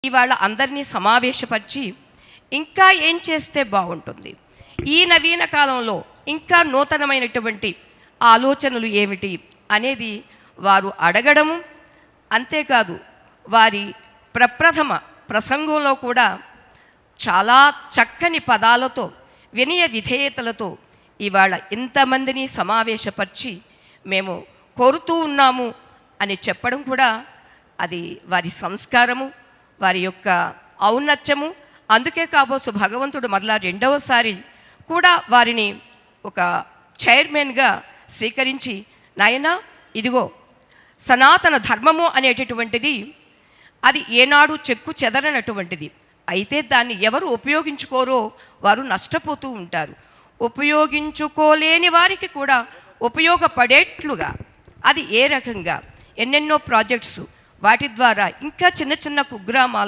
ఇవాళ అందరినీ సమావేశపరిచి ఇంకా ఏం చేస్తే బాగుంటుంది, ఈ నవీన కాలంలో ఇంకా నూతనమైనటువంటి ఆలోచనలు ఏమిటి అనేది వారు అడగడము. అంతేకాదు వారి ప్రప్రథమ ప్రసంగంలో కూడా చాలా చక్కని పదాలతో వినయ విధేయతలతో ఇవాళ ఇంతమందిని సమావేశపరిచి మేము కోరుతూ ఉన్నాము అని చెప్పడం కూడా అది వారి సంస్కారము, వారి యొక్క ఔన్నత్యము. అందుకే కాబోసు భగవంతుడు మరలా రెండవసారి కూడా వారిని ఒక చైర్మన్గా స్వీకరించి, నాయనా ఇదిగో సనాతన ధర్మము అనేటటువంటిది అది ఏనాడు చెక్కు చెదరనటువంటిది. అయితే దాన్ని ఎవరు ఉపయోగించుకోరో వారు నష్టపోతూ ఉంటారు. ఉపయోగించుకోలేని వారికి కూడా ఉపయోగపడేట్లుగా అది ఏ రకంగా ఎన్నెన్నో ప్రాజెక్ట్స్, వాటి ద్వారా ఇంకా చిన్న చిన్న కుగ్రామాలకు